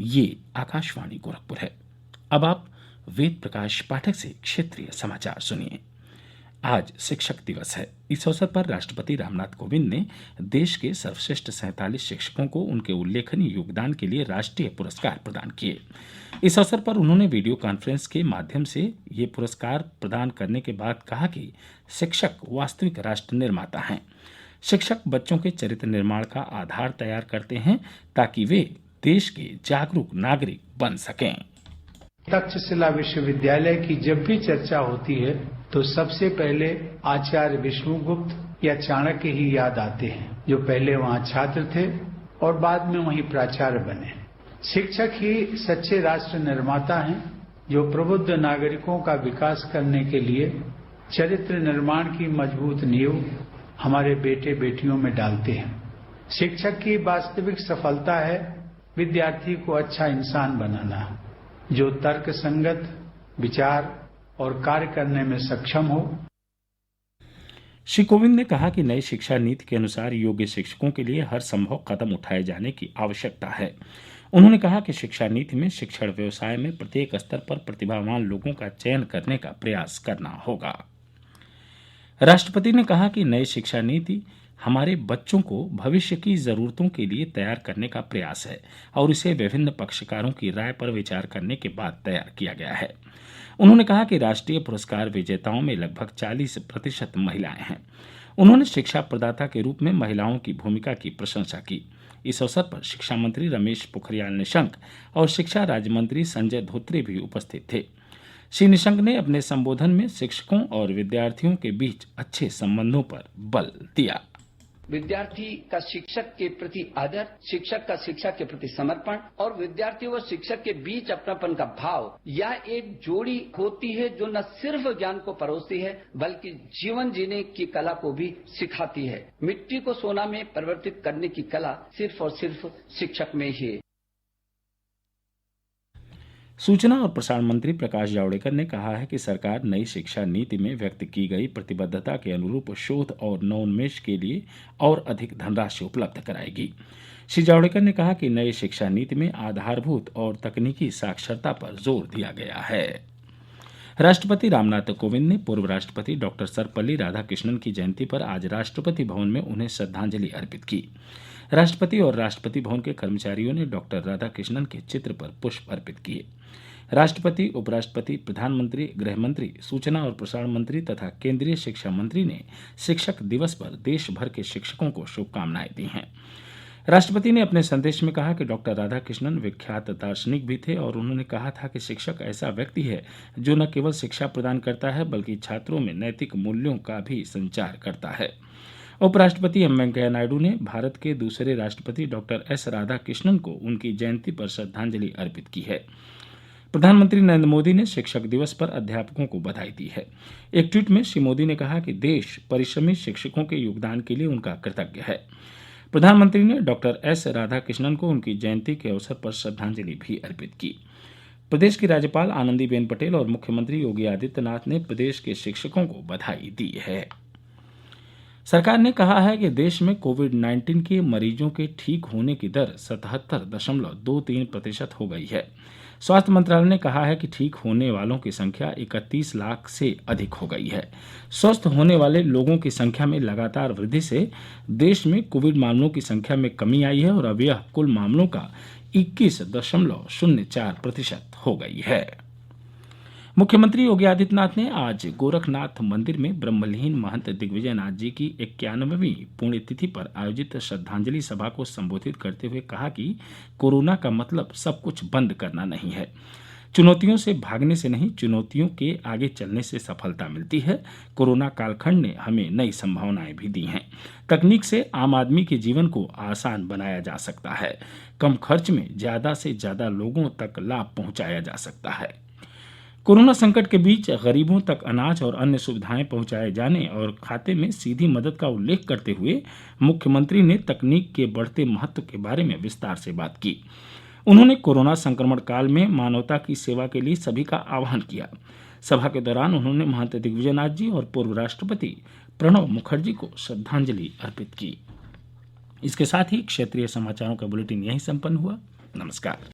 ये आकाशवाणी गोरखपुर है। अब आप वेद प्रकाश पाठक से क्षेत्रीय समाचार सुनिए। आज शिक्षक दिवस है। इस अवसर पर राष्ट्रपति रामनाथ कोविंद ने देश के सर्वश्रेष्ठ 47 शिक्षकों को उनके उल्लेखनीय योगदान के लिए राष्ट्रीय पुरस्कार प्रदान किए। इस अवसर पर उन्होंने वीडियो कॉन्फ्रेंस के माध्यम से ये पुरस्कार प्रदान करने के बाद कहा कि शिक्षक वास्तविक राष्ट्र निर्माता हैं। शिक्षक बच्चों के चरित्र निर्माण का आधार तैयार करते हैं ताकि वे देश के जागरूक नागरिक बन सकें। तक्षशिला विश्वविद्यालय की जब भी चर्चा होती है तो सबसे पहले आचार्य विष्णुगुप्त या चाणक्य ही याद आते हैं, जो पहले वहां छात्र थे और बाद में वहीं प्राचार्य बने। शिक्षक ही सच्चे राष्ट्र निर्माता हैं, जो प्रबुद्ध नागरिकों का विकास करने के लिए चरित्र निर्माण की मजबूत नींव हमारे बेटे बेटियों में डालते हैं। शिक्षक की वास्तविक सफलता है विद्यार्थी को अच्छा इंसान बनाना, जो तर्क संगत विचार और कार्य करने में सक्षम हो। श्री कोविंद ने कहा कि नई शिक्षा नीति के अनुसार योग्य शिक्षकों के लिए हर संभव कदम उठाए जाने की आवश्यकता है। उन्होंने कहा कि शिक्षा नीति में शिक्षण व्यवसाय में प्रत्येक स्तर पर प्रतिभावान लोगों का चयन करने का प्रयास करना होगा। राष्ट्रपति ने कहा कि नई शिक्षा नीति हमारे बच्चों को भविष्य की जरूरतों के लिए तैयार करने का प्रयास है और इसे विभिन्न पक्षकारों की राय पर विचार करने के बाद तैयार किया गया है। उन्होंने कहा कि राष्ट्रीय पुरस्कार विजेताओं में लगभग 40% महिलाएं हैं। उन्होंने शिक्षा प्रदाता के रूप में महिलाओं की भूमिका की प्रशंसा की। इस अवसर पर शिक्षा मंत्री रमेश पोखरियाल निशंक और शिक्षा राज्य मंत्री संजय धोत्रे भी उपस्थित थे। श्री निशंक ने अपने संबोधन में शिक्षकों और विद्यार्थियों के बीच अच्छे संबंधों पर बल दिया। विद्यार्थी का शिक्षक के प्रति आदर, शिक्षक का शिक्षा के प्रति समर्पण और विद्यार्थी व शिक्षक के बीच अपनापन का भाव, यह एक जोड़ी होती है जो न सिर्फ ज्ञान को परोसती है बल्कि जीवन जीने की कला को भी सिखाती है। मिट्टी को सोना में परिवर्तित करने की कला सिर्फ और सिर्फ शिक्षक में ही है। सूचना और प्रसारण मंत्री प्रकाश जावड़ेकर ने कहा है कि सरकार नई शिक्षा नीति में व्यक्त की गई प्रतिबद्धता के अनुरूप शोध और नवोन्मेष के लिए और अधिक धनराशि उपलब्ध कराएगी। श्री जावड़ेकर ने कहा कि नई शिक्षा नीति में आधारभूत और तकनीकी साक्षरता पर जोर दिया गया है। राष्ट्रपति रामनाथ कोविंद ने पूर्व राष्ट्रपति डॉक्टर सर्वपल्ली राधाकृष्णन की जयंती पर आज राष्ट्रपति भवन में उन्हें श्रद्धांजलि अर्पित की। राष्ट्रपति और राष्ट्रपति भवन के कर्मचारियों ने डॉक्टर राधाकृष्णन के चित्र पर पुष्प अर्पित किए। राष्ट्रपति, उपराष्ट्रपति, प्रधानमंत्री, गृहमंत्री, सूचना और प्रसारण मंत्री तथा केंद्रीय शिक्षा मंत्री ने शिक्षक दिवस पर देश भर के शिक्षकों को शुभकामनाएं दी हैं। राष्ट्रपति ने अपने संदेश में कहा कि डॉक्टर राधाकृष्णन विख्यात दार्शनिक भी थे और उन्होंने कहा था कि शिक्षक ऐसा व्यक्ति है जो न केवल शिक्षा प्रदान करता है बल्कि छात्रों में नैतिक मूल्यों का भी संचार करता है। उपराष्ट्रपति एम वेंकैया नायडू ने भारत के दूसरे राष्ट्रपति डॉक्टर एस राधाकृष्णन को उनकी जयंती पर श्रद्धांजलि अर्पित की है। प्रधानमंत्री नरेंद्र मोदी ने शिक्षक दिवस पर अध्यापकों को बधाई दी है। एक ट्वीट में श्री मोदी ने कहा कि देश परिश्रमी शिक्षकों के योगदान के लिए उनका कृतज्ञ है। प्रधानमंत्री ने डॉक्टर एस राधाकृष्णन को उनकी जयंती के अवसर पर श्रद्धांजलि भी अर्पित की। प्रदेश की राज्यपाल आनंदीबेन पटेल और मुख्यमंत्री योगी आदित्यनाथ ने प्रदेश के शिक्षकों को बधाई दी है। सरकार ने कहा है कि देश में कोविड-19 के मरीजों के ठीक होने की दर 77.23% हो गई है। स्वास्थ्य मंत्रालय ने कहा है कि ठीक होने वालों की संख्या 31 लाख से अधिक हो गई है। स्वस्थ होने वाले लोगों की संख्या में लगातार वृद्धि से देश में कोविड मामलों की संख्या में कमी आई है और अब यह कुल मामलों का 21.04% हो गई है। मुख्यमंत्री योगी आदित्यनाथ ने आज गोरखनाथ मंदिर में ब्रह्मलीन महंत दिग्विजयनाथ जी की 91वीं पुण्यतिथि पर आयोजित श्रद्धांजलि सभा को संबोधित करते हुए कहा कि कोरोना का मतलब सब कुछ बंद करना नहीं है। चुनौतियों से भागने से नहीं, चुनौतियों के आगे चलने से सफलता मिलती है। कोरोना कालखंड ने हमें नई संभावनाएं भी दी हैं। तकनीक से आम आदमी के जीवन को आसान बनाया जा सकता है। कम खर्च में ज़्यादा से ज़्यादा लोगों तक लाभ पहुंचाया जा सकता है। कोरोना संकट के बीच गरीबों तक अनाज और अन्य सुविधाएं पहुंचाए जाने और खाते में सीधी मदद का उल्लेख करते हुए मुख्यमंत्री ने तकनीक के बढ़ते महत्व के बारे में विस्तार से बात की। उन्होंने कोरोना संक्रमण काल में मानवता की सेवा के लिए सभी का आह्वान किया। सभा के दौरान उन्होंने महंत दिग्विजयनाथ जी और पूर्व राष्ट्रपति प्रणब मुखर्जी को श्रद्धांजलि अर्पित की। इसके साथ ही क्षेत्रीय समाचारों का बुलेटिन यहीं संपन्न हुआ। नमस्कार।